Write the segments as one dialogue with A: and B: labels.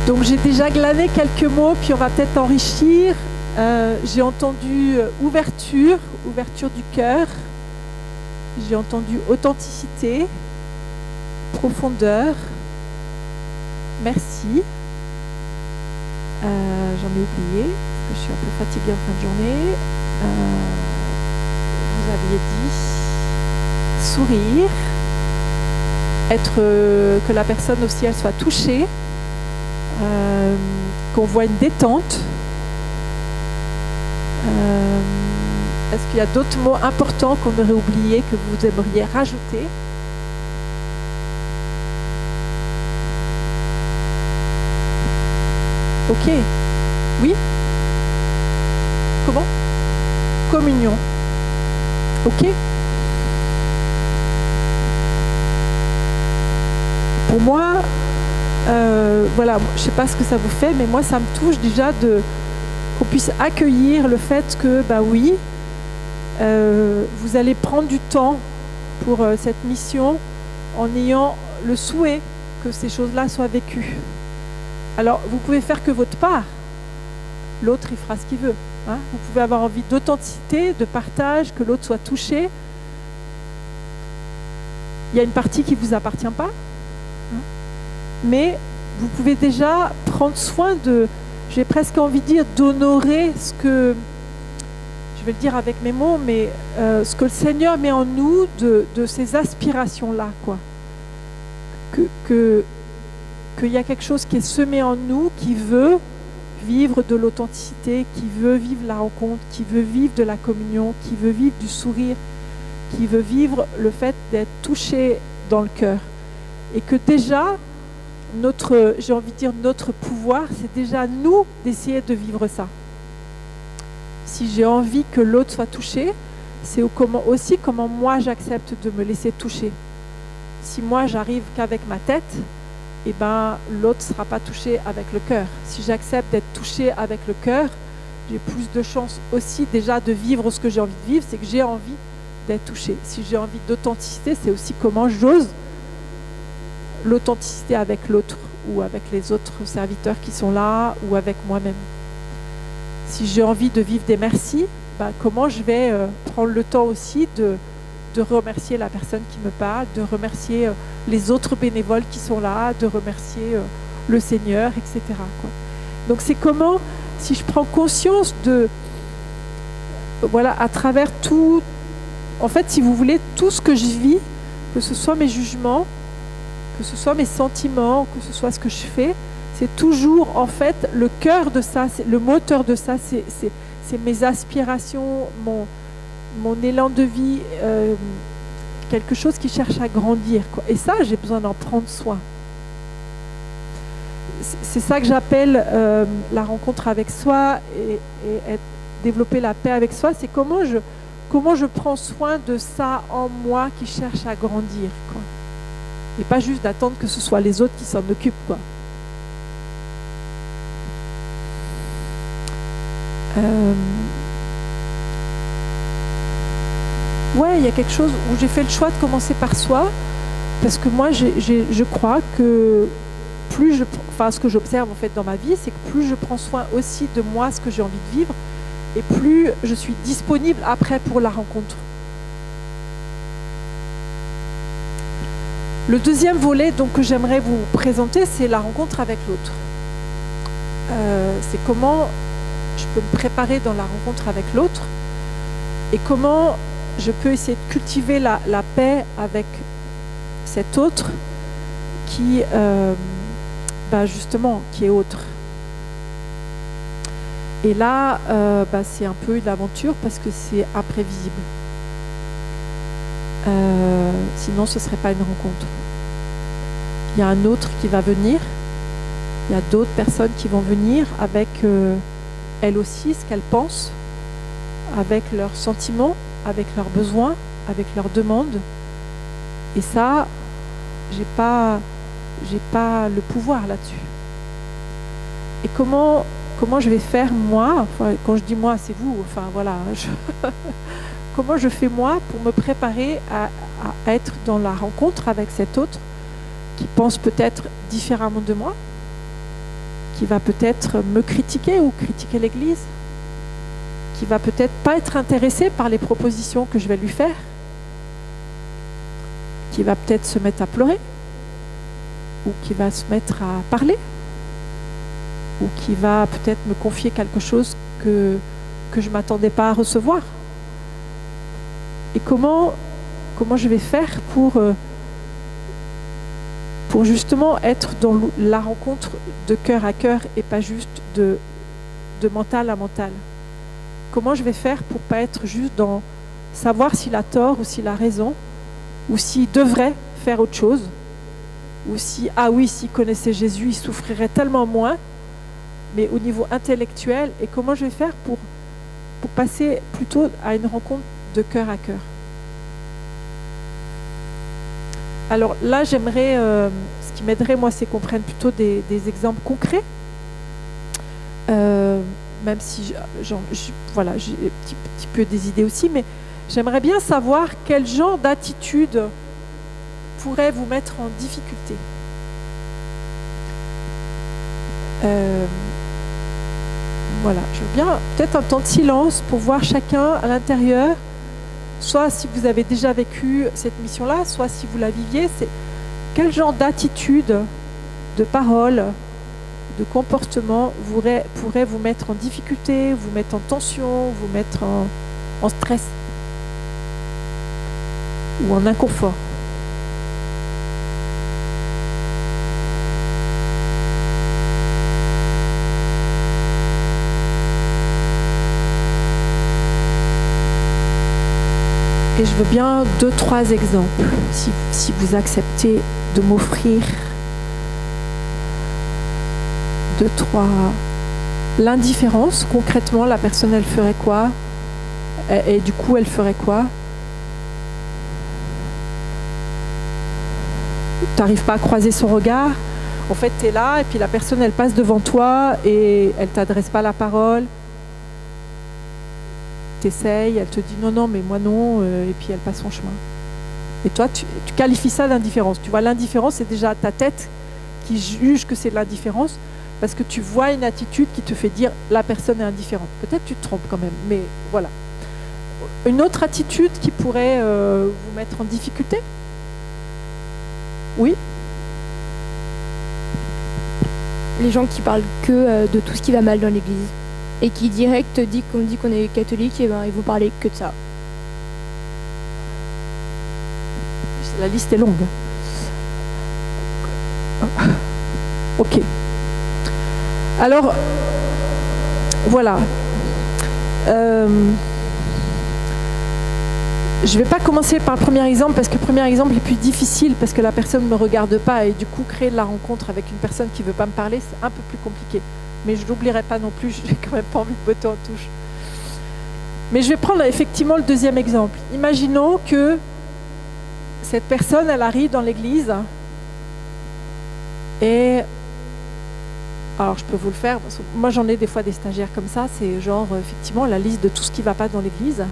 A: Donc j'ai déjà glané quelques mots, puis on va peut-être enrichir. J'ai entendu ouverture du cœur. J'ai entendu authenticité, profondeur. Merci. J'en ai oublié, parce que je suis un peu fatiguée en fin de journée. Vous aviez dit sourire, que la personne aussi elle soit touchée, qu'on voit une détente. Est-ce qu'il y a d'autres mots importants qu'on aurait oubliés que vous aimeriez rajouter? Ok. Oui? Comment? Communion. Ok. Pour moi, voilà, je ne sais pas ce que ça vous fait, mais moi ça me touche déjà qu'on puisse accueillir le fait que, bah oui, vous allez prendre du temps pour cette mission en ayant le souhait que ces choses-là soient vécues. Alors, vous pouvez faire que votre part. L'autre, il fera ce qu'il veut. Hein. Vous pouvez avoir envie d'authenticité, de partage, que l'autre soit touché. Il y a une partie qui ne vous appartient pas. Hein. Mais vous pouvez déjà prendre soin j'ai presque envie de dire, d'honorer ce que, je vais le dire avec mes mots, mais ce que le Seigneur met en nous de ces aspirations-là, quoi. Qu'il y a quelque chose qui est semé en nous, qui veut vivre de l'authenticité, qui veut vivre la rencontre, qui veut vivre de la communion, qui veut vivre du sourire, qui veut vivre le fait d'être touché dans le cœur. Et que déjà, j'ai envie de dire, notre pouvoir, c'est déjà nous d'essayer de vivre ça. Si j'ai envie que l'autre soit touché, c'est aussi comment moi j'accepte de me laisser toucher. Si moi j'arrive qu'avec ma tête, eh ben, l'autre ne sera pas touché avec le cœur. Si j'accepte d'être touché avec le cœur, j'ai plus de chances aussi déjà de vivre ce que j'ai envie de vivre, c'est que j'ai envie d'être touché. Si j'ai envie d'authenticité, c'est aussi comment j'ose l'authenticité avec l'autre ou avec les autres serviteurs qui sont là ou avec moi-même. Si j'ai envie de vivre des merci, ben, comment je vais prendre le temps aussi de remercier la personne qui me parle, de remercier les autres bénévoles qui sont là, de remercier le Seigneur, etc. quoi. Donc c'est comment, si je prends conscience voilà, à travers tout, en fait, si vous voulez, tout ce que je vis, que ce soit mes jugements, que ce soit mes sentiments, que ce soit ce que je fais, c'est toujours, en fait, le cœur de ça, le moteur de ça, c'est mes aspirations, mon élan de vie, quelque chose qui cherche à grandir, quoi. Et ça, j'ai besoin d'en prendre soin. C'est ça que j'appelle la rencontre avec soi et développer la paix avec soi. C'est comment je prends soin de ça en moi qui cherche à grandir, quoi. Et pas juste d'attendre que ce soit les autres qui s'en occupent, quoi. Ouais, il y a quelque chose où j'ai fait le choix de commencer par soi, parce que moi, je crois que ce que j'observe en fait dans ma vie, c'est que plus je prends soin aussi de moi, ce que j'ai envie de vivre, et plus je suis disponible après pour la rencontre. Le deuxième volet donc, que j'aimerais vous présenter, c'est la rencontre avec l'autre. C'est comment je peux me préparer dans la rencontre avec l'autre et comment je peux essayer de cultiver la paix avec cet autre qui, justement, qui est autre. Et là, c'est un peu une aventure parce que c'est imprévisible. Sinon, ce ne serait pas une rencontre. Il y a un autre qui va venir. Il y a d'autres personnes qui vont venir avec elles aussi ce qu'elles pensent, avec leurs sentiments, avec leurs besoins, avec leurs demandes. Et ça, j'ai pas le pouvoir là-dessus. Et comment je vais faire moi, enfin, quand je dis moi, c'est vous, enfin voilà, comment je fais moi pour me préparer à être dans la rencontre avec cet autre qui pense peut-être différemment de moi, qui va peut-être me critiquer ou critiquer l'Église, qui va peut-être pas être intéressé par les propositions que je vais lui faire, qui va peut-être se mettre à pleurer, ou qui va se mettre à parler, ou qui va peut-être me confier quelque chose que je ne m'attendais pas à recevoir. Et comment je vais faire pour justement être dans la rencontre de cœur à cœur et pas juste de mental à mental. Comment je vais faire pour pas être juste dans savoir s'il a tort ou s'il a raison, ou s'il devrait faire autre chose, ou si, s'il connaissait Jésus, il souffrirait tellement moins, mais au niveau intellectuel, et comment je vais faire pour passer plutôt à une rencontre de cœur à cœur. Alors là, j'aimerais, ce qui m'aiderait, moi, c'est qu'on prenne plutôt des exemples concrets, même si j'ai un petit peu des idées aussi, mais j'aimerais bien savoir quel genre d'attitude pourrait vous mettre en difficulté. Voilà, je veux bien peut-être un temps de silence pour voir chacun à l'intérieur, soit si vous avez déjà vécu cette mission-là, soit si vous la viviez, c'est quel genre d'attitude, de parole, de comportement pourrait vous mettre en difficulté, vous mettre en tension, vous mettre en stress ou en inconfort. Et je veux bien 2-3 exemples, si vous acceptez de m'offrir 2-3. L'indifférence, concrètement, la personne, elle ferait quoi ? Et du coup, elle ferait quoi ? Tu n'arrives pas à croiser son regard. En fait, tu es là, et puis la personne, elle passe devant toi, et elle ne t'adresse pas la parole. T'essayes, elle te dit non, mais moi non, et puis elle passe son chemin. Et toi, tu qualifies ça d'indifférence. Tu vois, l'indifférence, c'est déjà ta tête qui juge que c'est de l'indifférence, parce que tu vois une attitude qui te fait dire la personne est indifférente. Peut-être tu te trompes quand même, mais voilà. Une autre attitude qui pourrait vous mettre en difficulté ? Oui ?
B: Les gens qui parlent que de tout ce qui va mal dans l'église. Et qui direct dit qu'on est catholique, et ben ils vous parlez que de ça.
A: La liste est longue. Ok. Alors, voilà. Je ne vais pas commencer par le premier exemple, parce que le premier exemple est plus difficile, parce que la personne ne me regarde pas, et du coup, créer de la rencontre avec une personne qui ne veut pas me parler, c'est un peu plus compliqué. Mais je n'oublierai pas non plus, je n'ai quand même pas envie de botter en touche. Mais je vais prendre effectivement le deuxième exemple. Imaginons que cette personne, elle arrive dans l'église, et alors je peux vous le faire, parce que moi j'en ai des fois des stagiaires comme ça, c'est genre effectivement la liste de tout ce qui ne va pas dans l'église,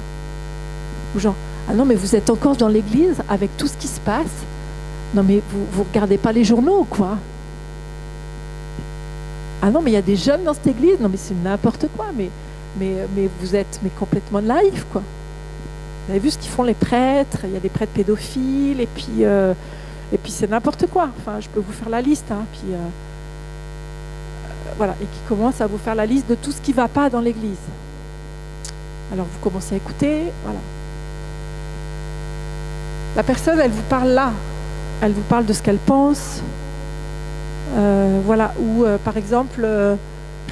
A: ou genre, ah non mais vous êtes encore dans l'église avec tout ce qui se passe, non mais vous regardez pas les journaux quoi. Ah non, mais il y a des jeunes dans cette église. Non, mais c'est n'importe quoi. Mais vous êtes complètement naïfs, quoi. Vous avez vu ce qu'ils font les prêtres ? Il y a des prêtres pédophiles, et puis c'est n'importe quoi. Enfin, je peux vous faire la liste. Hein, puis voilà, et qui commence à vous faire la liste de tout ce qui ne va pas dans l'église. Alors vous commencez à écouter, voilà. La personne, elle vous parle là. Elle vous parle de ce qu'elle pense. Voilà, ou par exemple,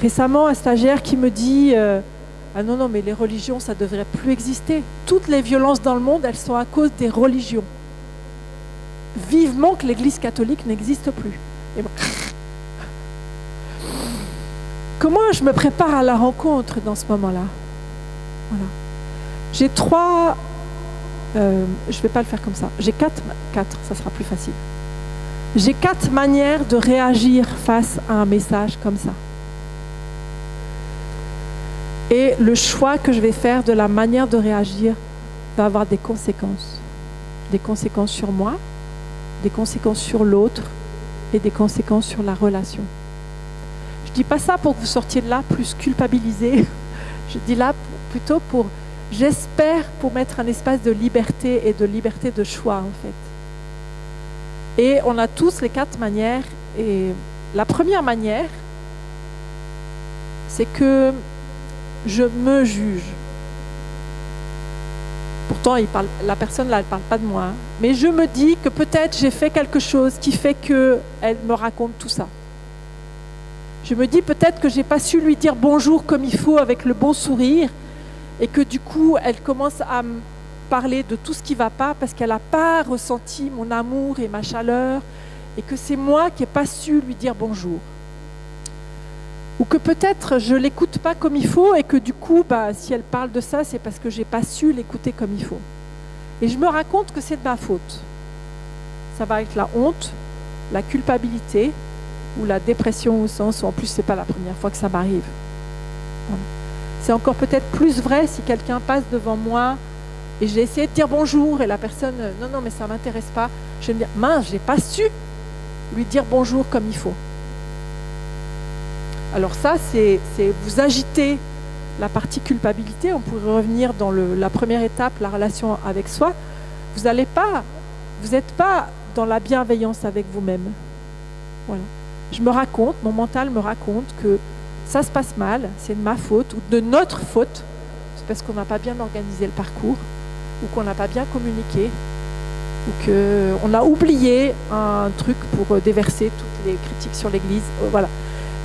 A: récemment, un stagiaire qui me dit ah non, mais les religions, ça ne devrait plus exister. Toutes les violences dans le monde, elles sont à cause des religions. Vivement que l'Église catholique n'existe plus. Et bon. Comment je me prépare à la rencontre dans ce moment-là ? Voilà. J'ai 3... je ne vais pas le faire comme ça. J'ai 4, ça sera plus facile. J'ai 4 manières de réagir face à un message comme ça. Et le choix que je vais faire de la manière de réagir va avoir des conséquences. Des conséquences sur moi, des conséquences sur l'autre et des conséquences sur la relation. Je dis pas ça pour que vous sortiez de là plus culpabilisé. Je dis là plutôt pour, j'espère, pour mettre un espace de liberté et de liberté de choix en fait. Et on a tous les 4 manières. Et la première manière, c'est que je me juge. Pourtant, la personne là, elle ne parle pas de moi. Mais je me dis que peut-être j'ai fait quelque chose qui fait qu'elle me raconte tout ça. Je me dis peut-être que je n'ai pas su lui dire bonjour comme il faut avec le bon sourire et que du coup, elle commence à me parler de tout ce qui ne va pas parce qu'elle n'a pas ressenti mon amour et ma chaleur et que c'est moi qui n'ai pas su lui dire bonjour. Ou que peut-être je ne l'écoute pas comme il faut et que du coup, si elle parle de ça, c'est parce que je n'ai pas su l'écouter comme il faut. Et je me raconte que c'est de ma faute. Ça va avec la honte, la culpabilité ou la dépression au sens où en plus, ce n'est pas la première fois que ça m'arrive. Voilà. C'est encore peut-être plus vrai si quelqu'un passe devant moi et j'ai essayé de dire bonjour et la personne, non, mais ça ne m'intéresse pas. Je vais me dire, mince, je n'ai pas su lui dire bonjour comme il faut. Alors ça, c'est vous agitez la partie culpabilité. On pourrait revenir dans la première étape, la relation avec soi. Vous n'êtes pas dans la bienveillance avec vous-même. Voilà. Je me raconte, mon mental me raconte que ça se passe mal, c'est de ma faute ou de notre faute. C'est parce qu'on n'a pas bien organisé le parcours ou qu'on n'a pas bien communiqué ou qu'on a oublié un truc pour déverser toutes les critiques sur l'Église. Voilà.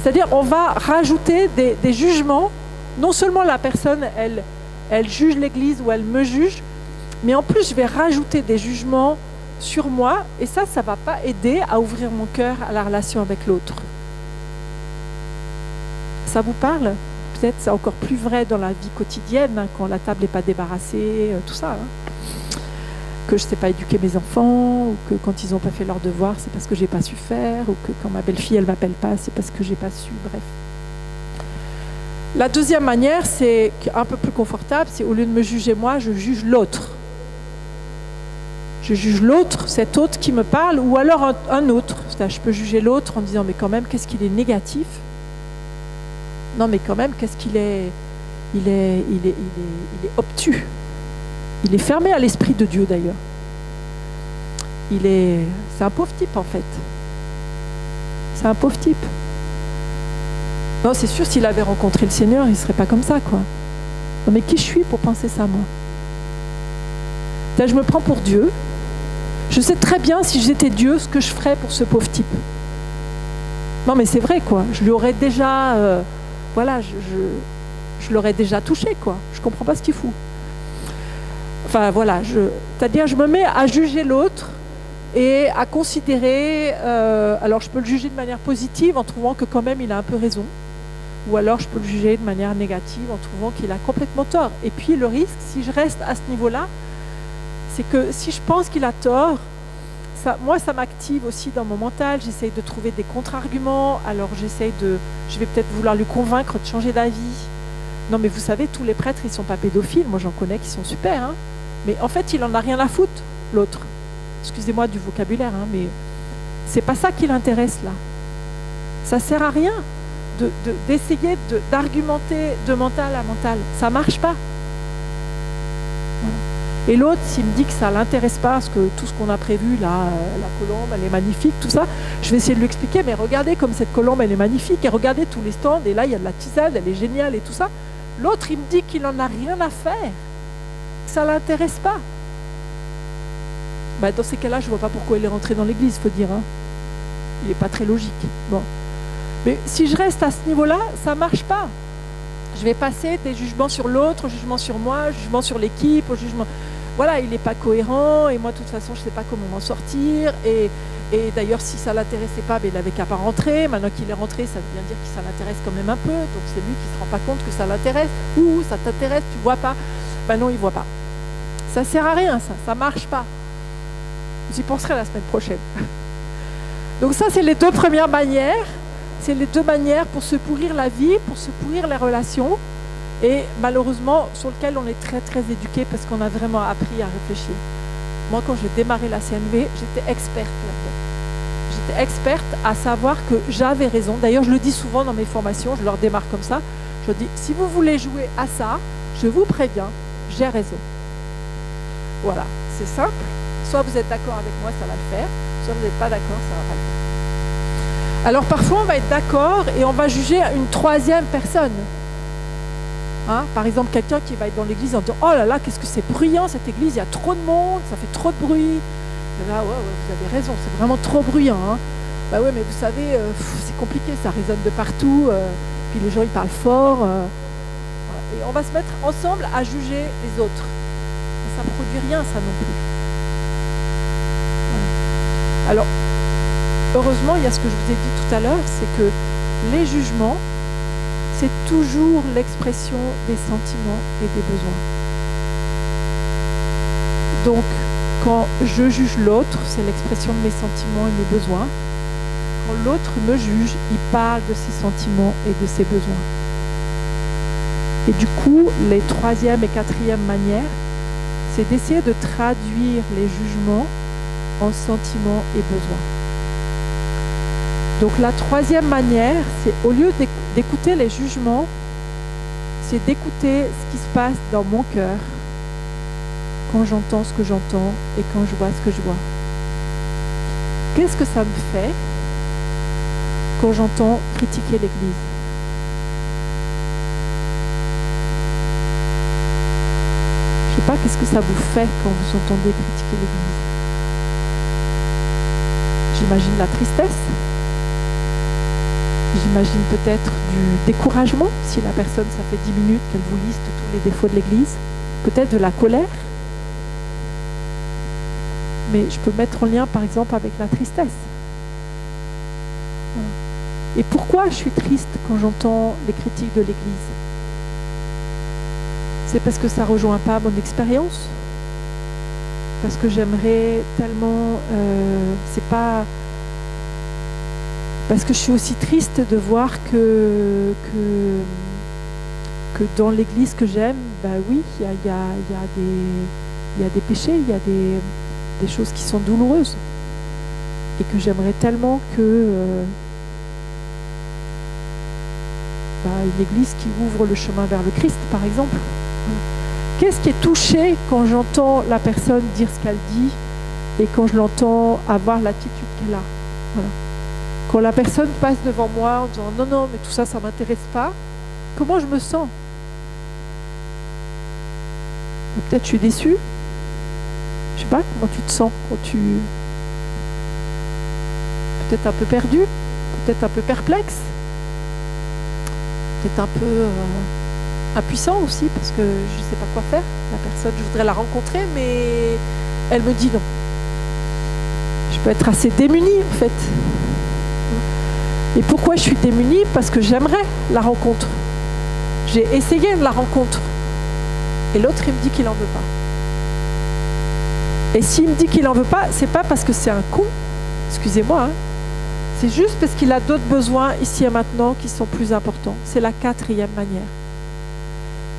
A: C'est-à-dire on va rajouter des jugements. Non seulement la personne, elle juge l'Église ou elle me juge, mais en plus je vais rajouter des jugements sur moi et ça ne va pas aider à ouvrir mon cœur à la relation avec l'autre. Ça vous parle ? Peut-être c'est encore plus vrai dans la vie quotidienne, hein, quand la table n'est pas débarrassée, tout ça. Hein. Que je ne sais pas éduquer mes enfants, ou que quand ils n'ont pas fait leurs devoirs, c'est parce que je n'ai pas su faire, ou que quand ma belle-fille, elle ne m'appelle pas, c'est parce que je n'ai pas su, bref. La deuxième manière, c'est un peu plus confortable, c'est au lieu de me juger moi, je juge l'autre. Je juge l'autre, cet autre qui me parle, ou alors un autre. C'est-à-dire, je peux juger l'autre en disant, mais quand même, qu'est-ce qu'il est négatif ? Non, mais quand même, qu'est-ce qu'il est... Il est obtus. Il est fermé à l'esprit de Dieu, d'ailleurs. C'est un pauvre type, en fait. C'est un pauvre type. Non, c'est sûr, s'il avait rencontré le Seigneur, il ne serait pas comme ça, quoi. Non, mais qui je suis pour penser ça, moi ? Là, je me prends pour Dieu. Je sais très bien, si j'étais Dieu, ce que je ferais pour ce pauvre type. Non, mais c'est vrai, quoi. Je lui aurais déjà... je l'aurais déjà touché, quoi. Je ne comprends pas ce qu'il fout. Enfin, voilà. C'est-à-dire, je me mets à juger l'autre et à considérer... alors, je peux le juger de manière positive en trouvant que quand même, il a un peu raison. Ou alors, je peux le juger de manière négative en trouvant qu'il a complètement tort. Et puis, le risque, si je reste à ce niveau-là, c'est que si je pense qu'il a tort, ça m'active aussi dans mon mental. J'essaye de trouver des contre-arguments. Alors, je vais peut-être vouloir lui convaincre de changer d'avis. Non, mais vous savez, tous les prêtres, ils ne sont pas pédophiles. Moi, j'en connais qui sont super. Hein. Mais en fait, il n'en a rien à foutre, l'autre. Excusez-moi du vocabulaire, hein, mais c'est pas ça qui l'intéresse, là. Ça ne sert à rien d'essayer d'argumenter de mental à mental. Ça ne marche pas. Voilà. Et l'autre, s'il me dit que ça ne l'intéresse pas, parce que tout ce qu'on a prévu, là, la colombe, elle est magnifique, tout ça, je vais essayer de lui expliquer, mais regardez comme cette colombe, elle est magnifique, et regardez tous les stands, et là, il y a de la tisane, elle est géniale, et tout ça. L'autre, il me dit qu'il n'en a rien à faire, que ça ne l'intéresse pas. Dans ces cas-là, je ne vois pas pourquoi il est rentré dans l'église, il faut dire. Hein. Il n'est pas très logique. Bon. Mais si je reste à ce niveau-là, ça ne marche pas. Je vais passer des jugements sur l'autre, jugements sur moi, jugements sur l'équipe, jugement... Voilà, il n'est pas cohérent, et moi, de toute façon, je ne sais pas comment m'en sortir. Et d'ailleurs, si ça ne l'intéressait pas, il n'avait qu'à pas rentrer. Maintenant qu'il est rentré, ça veut bien dire que ça l'intéresse quand même un peu. Donc, c'est lui qui ne se rend pas compte que ça l'intéresse. Ou ça t'intéresse, tu ne vois pas. Non, il ne voit pas. Ça ne sert à rien, ça ne marche pas. J'y penserai la semaine prochaine. Donc ça, c'est les deux premières manières. C'est les deux manières pour se pourrir la vie, pour se pourrir les relations. Et malheureusement, sur lequel on est très, très éduqué parce qu'on a vraiment appris à réfléchir. Moi, quand j'ai démarré la CNV, j'étais experte là-dedans. j'étais experte à savoir que j'avais raison. D'ailleurs, je le dis souvent dans mes formations, je leur démarre comme ça. Je dis, si vous voulez jouer à ça, je vous préviens, j'ai raison. Voilà, c'est simple. Soit vous êtes d'accord avec moi, ça va le faire. Soit vous n'êtes pas d'accord, ça va pas le faire. Alors parfois, on va être d'accord et on va juger une troisième personne. Hein, par exemple, quelqu'un qui va être dans l'église en disant « Oh là là, qu'est-ce que c'est bruyant cette église, il y a trop de monde, ça fait trop de bruit. » Et là, ouais, vous avez raison, c'est vraiment trop bruyant. Hein. Bah ouais, mais vous savez, c'est compliqué, ça résonne de partout. Puis les gens, ils parlent fort. Voilà. Et on va se mettre ensemble à juger les autres. Et ça ne produit rien, ça non plus. Voilà. Alors, heureusement, il y a ce que je vous ai dit tout à l'heure, c'est que les jugements, c'est toujours l'expression des sentiments et des besoins. Donc, quand je juge l'autre, c'est l'expression de mes sentiments et mes besoins. Quand l'autre me juge, il parle de ses sentiments et de ses besoins. Et du coup, les troisième et quatrième manières, c'est d'essayer de traduire les jugements en sentiments et besoins. Donc la troisième manière, c'est au lieu d'écouter les jugements, c'est d'écouter ce qui se passe dans mon cœur quand j'entends ce que j'entends et quand je vois ce que je vois. Qu'est-ce que ça me fait quand j'entends critiquer l'Église? Je ne sais pas, qu'est-ce que ça vous fait quand vous entendez critiquer l'Église? J'imagine la tristesse. J'imagine peut-être du découragement, si la personne, ça fait 10 minutes qu'elle vous liste tous les défauts de l'Église. Peut-être de la colère. Mais je peux mettre en lien, par exemple, avec la tristesse. Et pourquoi je suis triste quand j'entends les critiques de l'Église? C'est parce que ça ne rejoint pas mon expérience. Parce que j'aimerais tellement... c'est pas... Parce que je suis aussi triste de voir que dans l'Église que j'aime, ben oui, il y a des péchés, il y a des choses qui sont douloureuses. Et que j'aimerais tellement que une Église qui ouvre le chemin vers le Christ, par exemple. Qu'est-ce qui est touché quand j'entends la personne dire ce qu'elle dit et quand je l'entends avoir l'attitude qu'elle a? Voilà. Quand la personne passe devant moi en disant « Non, non, mais tout ça, ça ne m'intéresse pas », comment je me sens? Peut-être je suis déçue. Je ne sais pas, comment tu te sens quand tu... Peut-être un peu perdu, peut-être un peu perplexe, peut-être un peu impuissant aussi, parce que je ne sais pas quoi faire. La personne, je voudrais la rencontrer, mais elle me dit non. Je peux être assez démunie, en fait. Et pourquoi je suis démunie? Parce que j'aimerais la rencontre. J'ai essayé de la rencontre. Et l'autre, il me dit qu'il n'en veut pas. Et s'il me dit qu'il n'en veut pas, c'est pas parce que c'est un con, excusez-moi, hein. C'est juste parce qu'il a d'autres besoins ici et maintenant qui sont plus importants. C'est la quatrième manière.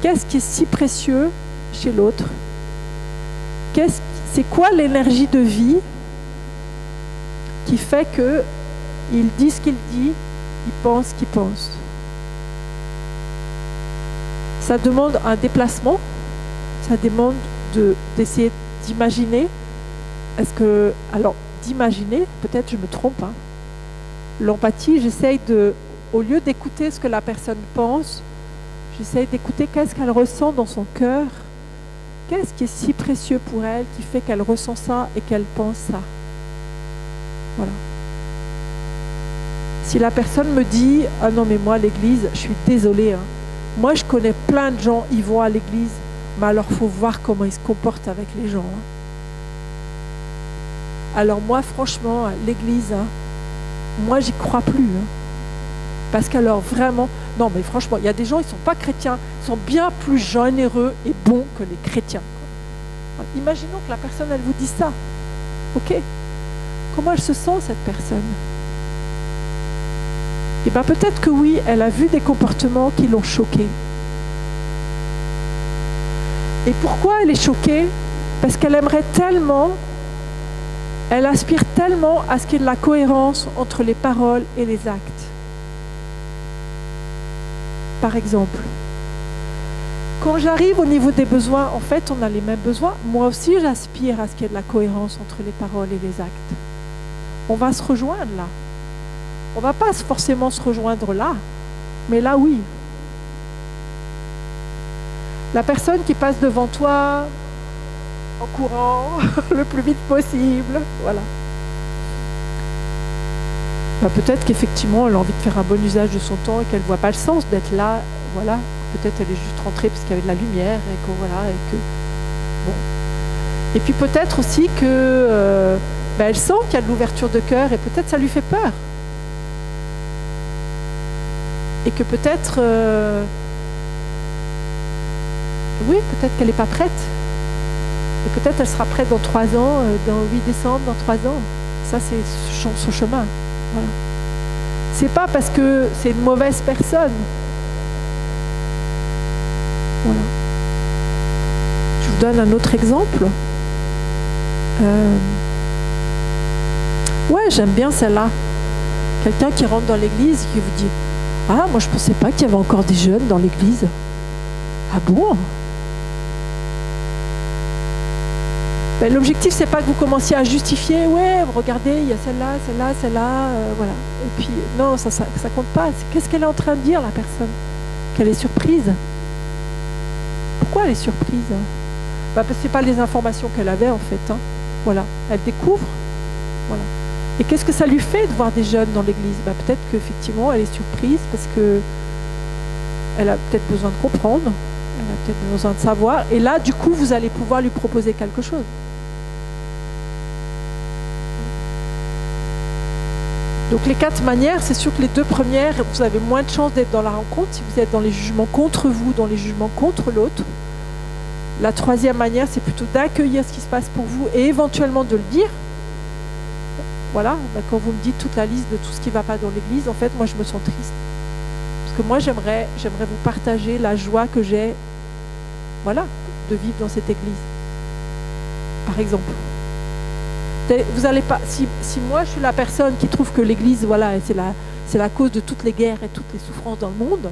A: Qu'est-ce qui est si précieux chez l'autre? C'est quoi l'énergie de vie qui fait que il dit ce qu'il dit, il pense ce qu'il pense? Ça demande un déplacement, ça demande d'essayer d'imaginer. D'imaginer, peut-être je me trompe, hein. L'empathie, j'essaye au lieu d'écouter ce que la personne pense, j'essaye d'écouter qu'est-ce qu'elle ressent dans son cœur, qu'est-ce qui est si précieux pour elle qui fait qu'elle ressent ça et qu'elle pense ça. Voilà. Si la personne me dit « Ah non, mais moi, l'église, je suis désolée, hein. Moi, je connais plein de gens, ils vont à l'église, mais alors, il faut voir comment ils se comportent avec les gens. Hein. Alors moi, franchement, l'église, hein, moi, j'y crois plus. Hein. Parce qu'alors, vraiment, non, mais franchement, il y a des gens, ils ne sont pas chrétiens, ils sont bien plus généreux et bons que les chrétiens. Alors, imaginons que la personne, elle vous dit ça. Ok? Comment elle se sent, cette personne? Eh bien, peut-être que oui, elle a vu des comportements qui l'ont choquée. Et pourquoi elle est choquée? Parce qu'elle aimerait tellement elle aspire tellement à ce qu'il y ait de la cohérence entre les paroles et les actes. Par exemple, quand j'arrive au niveau des besoins, en fait, on a les mêmes besoins. Moi aussi, j'aspire à ce qu'il y ait de la cohérence entre les paroles et les actes. On va se rejoindre là. On ne va pas forcément se rejoindre là, mais là, oui. La personne qui passe devant toi en courant le plus vite possible, voilà. Bah, peut-être qu'effectivement, elle a envie de faire un bon usage de son temps et qu'elle ne voit pas le sens d'être là, voilà. Peut-être elle est juste rentrée parce qu'il y avait de la lumière et que voilà, et que bon. Et puis peut-être aussi que elle sent qu'il y a de l'ouverture de cœur et peut-être ça lui fait peur. Et que peut-être oui, peut-être qu'elle n'est pas prête. Et peut-être elle sera prête dans 3 ans, dans 8 décembre, dans 3 ans. Ça, c'est son chemin. Voilà. C'est pas parce que c'est une mauvaise personne. Voilà. Je vous donne un autre exemple. Ouais, j'aime bien celle-là. Quelqu'un qui rentre dans l'église et qui vous dit « Ah, moi je pensais pas qu'il y avait encore des jeunes dans l'église. » Ah bon ? Ben, l'objectif, c'est pas que vous commenciez à justifier « Ouais, regardez, il y a celle-là, voilà. » Et puis, non, ça compte pas. Qu'est-ce qu'elle est en train de dire, la personne ? Qu'elle est surprise. Pourquoi elle est surprise ? Parce que ce n'est pas les informations qu'elle avait, en fait. Hein. Voilà. Elle découvre. Voilà. Et qu'est-ce que ça lui fait de voir des jeunes dans l'église ? Peut-être qu'effectivement, elle est surprise parce qu'elle a peut-être besoin de comprendre. Elle a peut-être besoin de savoir. Et là, du coup, vous allez pouvoir lui proposer quelque chose. Donc les 4 manières, c'est sûr que les 2 premières, vous avez moins de chances d'être dans la rencontre si vous êtes dans les jugements contre vous, dans les jugements contre l'autre. La 3e manière, c'est plutôt d'accueillir ce qui se passe pour vous et éventuellement de le dire. Voilà, quand vous me dites toute la liste de tout ce qui ne va pas dans l'église, en fait, moi, je me sens triste. Parce que moi, j'aimerais vous partager la joie que j'ai, voilà, de vivre dans cette église. Par exemple. Vous allez pas, si moi je suis la personne qui trouve que l'église, voilà, c'est la cause de toutes les guerres et toutes les souffrances dans le monde,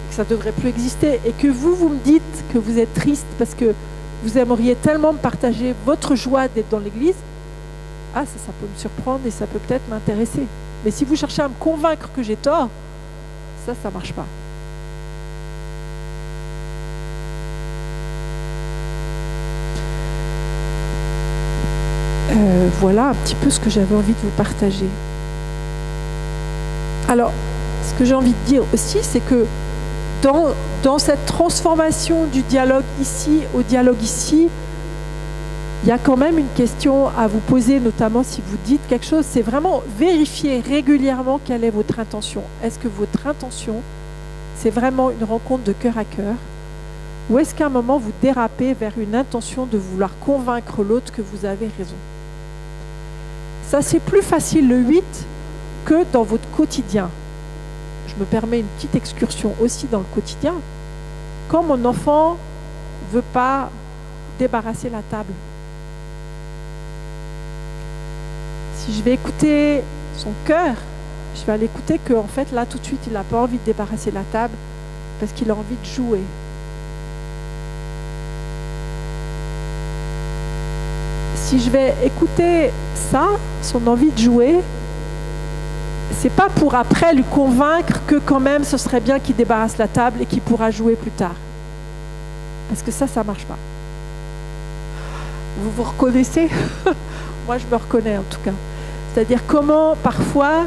A: que ça ne devrait plus exister, et que vous me dites que vous êtes triste parce que vous aimeriez tellement me partager votre joie d'être dans l'église, ça peut me surprendre et ça peut peut-être m'intéresser. Mais si vous cherchez à me convaincre que j'ai tort, ça ne marche pas. Voilà un petit peu ce que j'avais envie de vous partager. Alors, ce que j'ai envie de dire aussi, c'est que dans cette transformation du dialogue ici au dialogue ici, il y a quand même une question à vous poser, notamment si vous dites quelque chose, c'est vraiment vérifier régulièrement quelle est votre intention. Est-ce que votre intention, c'est vraiment une rencontre de cœur à cœur ? Ou est-ce qu'à un moment, vous dérapez vers une intention de vouloir convaincre l'autre que vous avez raison ? Ça, c'est plus facile le 8 que dans votre quotidien. Je me permets une petite excursion aussi dans le quotidien. Quand mon enfant ne veut pas débarrasser la table, si je vais écouter son cœur, je vais aller écouter qu'en fait, là, tout de suite, il n'a pas envie de débarrasser la table parce qu'il a envie de jouer. Si je vais écouter ça, son envie de jouer, c'est pas pour après lui convaincre que quand même ce serait bien qu'il débarrasse la table et qu'il pourra jouer plus tard. Parce que ça marche pas. Vous vous reconnaissez ? Moi, je me reconnais en tout cas. C'est-à-dire comment, parfois,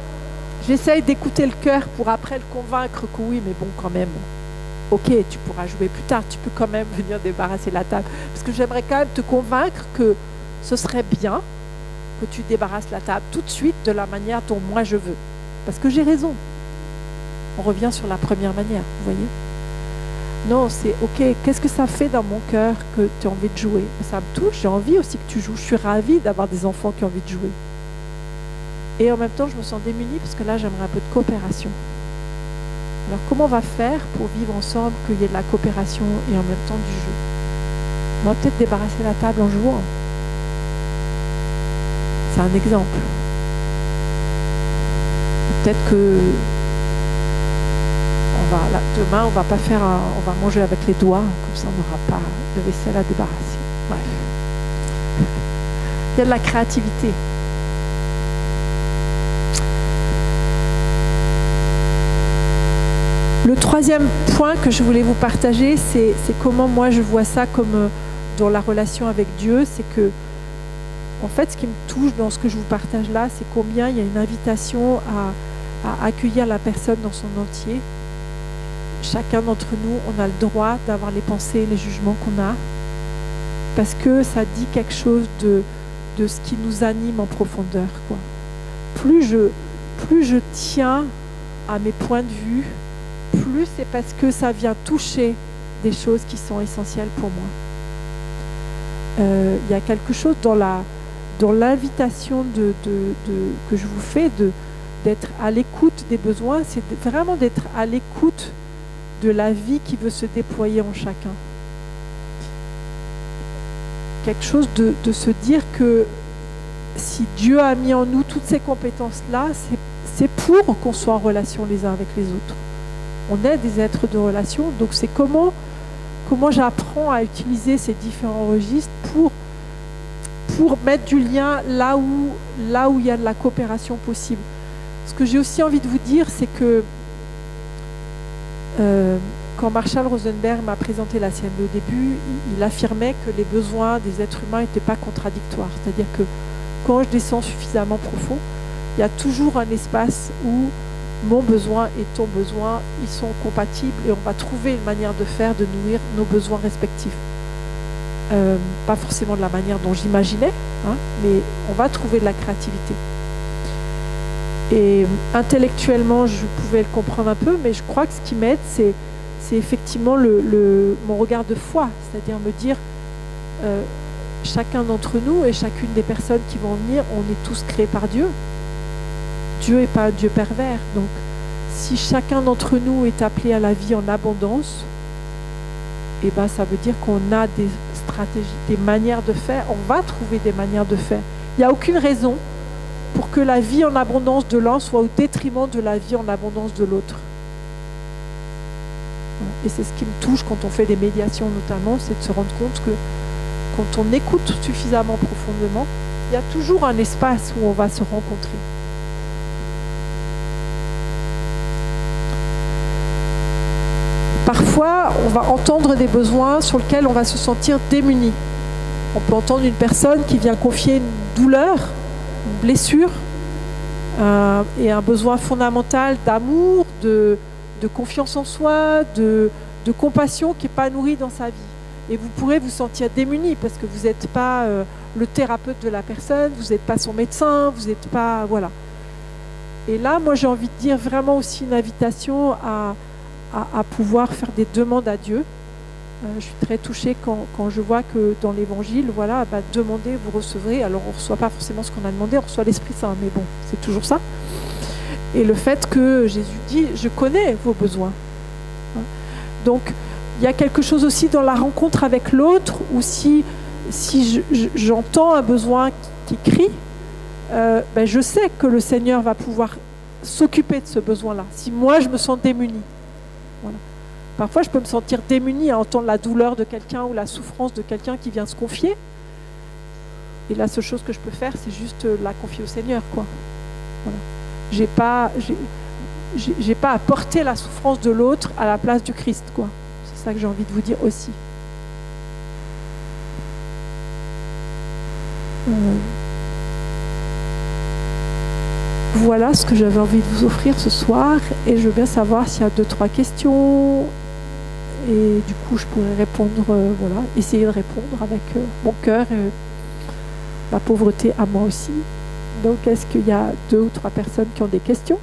A: j'essaye d'écouter le cœur pour après le convaincre que oui, mais bon, quand même, ok, tu pourras jouer plus tard, tu peux quand même venir débarrasser la table. Parce que j'aimerais quand même te convaincre que ce serait bien que tu débarrasses la table tout de suite de la manière dont moi je veux. Parce que j'ai raison. On revient sur la première manière, vous voyez ? Non, c'est ok, qu'est-ce que ça fait dans mon cœur que tu as envie de jouer ? Ça me touche, j'ai envie aussi que tu joues. Je suis ravie d'avoir des enfants qui ont envie de jouer. Et en même temps, je me sens démunie parce que là, j'aimerais un peu de coopération. Alors, comment on va faire pour vivre ensemble, qu'il y ait de la coopération et en même temps du jeu ? On va peut-être débarrasser la table en jouant. C'est un exemple. Peut-être que demain, on va manger avec les doigts, comme ça on n'aura pas de vaisselle à débarrasser. Bref. Il y a de la créativité. Le troisième point que je voulais vous partager, c'est comment moi je vois ça comme dans la relation avec Dieu. C'est que, en fait, ce qui me touche dans ce que je vous partage là, c'est combien il y a une invitation à accueillir la personne dans son entier. Chacun d'entre nous, on a le droit d'avoir les pensées et les jugements qu'on a, parce que ça dit quelque chose de ce qui nous anime en profondeur, quoi. Plus je tiens à mes points de vue, plus c'est parce que ça vient toucher des choses qui sont essentielles pour moi. Il y a quelque chose dans l'invitation que je vous fais d'être à l'écoute des besoins, c'est vraiment d'être à l'écoute de la vie qui veut se déployer en chacun. Quelque chose de se dire que si Dieu a mis en nous toutes ces compétences-là, c'est pour qu'on soit en relation les uns avec les autres. On est des êtres de relation, donc c'est comment j'apprends à utiliser ces différents registres pour mettre du lien là où il y a de la coopération possible. Ce que j'ai aussi envie de vous dire, c'est que quand Marshall Rosenberg m'a présenté la CME au début, il affirmait que les besoins des êtres humains n'étaient pas contradictoires. C'est-à-dire que quand je descends suffisamment profond, il y a toujours un espace où mon besoin et ton besoin, ils sont compatibles et on va trouver une manière de faire, de nourrir nos besoins respectifs. Pas forcément de la manière dont j'imaginais, mais on va trouver de la créativité. Et intellectuellement, je pouvais le comprendre un peu, mais je crois que ce qui m'aide, c'est effectivement mon regard de foi, c'est-à-dire me dire, chacun d'entre nous et chacune des personnes qui vont venir, on est tous créés par Dieu. Dieu n'est pas un Dieu pervers. Donc, si chacun d'entre nous est appelé à la vie en abondance, eh ben, ça veut dire qu'on a des stratégies, des manières de faire. On va trouver des manières de faire. Il n'y a aucune raison pour que la vie en abondance de l'un soit au détriment de la vie en abondance de l'autre. Et c'est ce qui me touche quand on fait des médiations notamment, c'est de se rendre compte que quand on écoute suffisamment profondément, il y a toujours un espace où on va se rencontrer. Parfois, on va entendre des besoins sur lesquels on va se sentir démuni. On peut entendre une personne qui vient confier une douleur, une blessure, et un besoin fondamental d'amour, de confiance en soi, de compassion qui n'est pas nourri dans sa vie. Et vous pourrez vous sentir démuni parce que vous n'êtes pas le thérapeute de la personne, vous n'êtes pas son médecin, vous n'êtes pas... Voilà. Et là, moi, j'ai envie de dire vraiment aussi une invitation à pouvoir faire des demandes à Dieu. Je suis très touchée quand je vois que dans l'Évangile, voilà, demandez, vous recevrez. Alors, on ne reçoit pas forcément ce qu'on a demandé, on reçoit l'Esprit Saint, mais bon, c'est toujours ça. Et le fait que Jésus dit, je connais vos besoins. Donc, il y a quelque chose aussi dans la rencontre avec l'autre, où si j'entends un besoin qui crie, je sais que le Seigneur va pouvoir s'occuper de ce besoin-là. Si moi, je me sens démunie. Voilà. Parfois, je peux me sentir démunie à entendre la douleur de quelqu'un ou la souffrance de quelqu'un qui vient se confier. Et la seule chose que je peux faire, c'est juste la confier au Seigneur, quoi. Voilà. J'ai pas à porter la souffrance de l'autre à la place du Christ, quoi. C'est ça que j'ai envie de vous dire aussi. Voilà ce que j'avais envie de vous offrir ce soir, et je veux bien savoir s'il y a 2-3 questions, et du coup je pourrais répondre, essayer de répondre avec mon cœur et ma pauvreté à moi aussi. Donc est-ce qu'il y a 2 ou 3 personnes qui ont des questions ?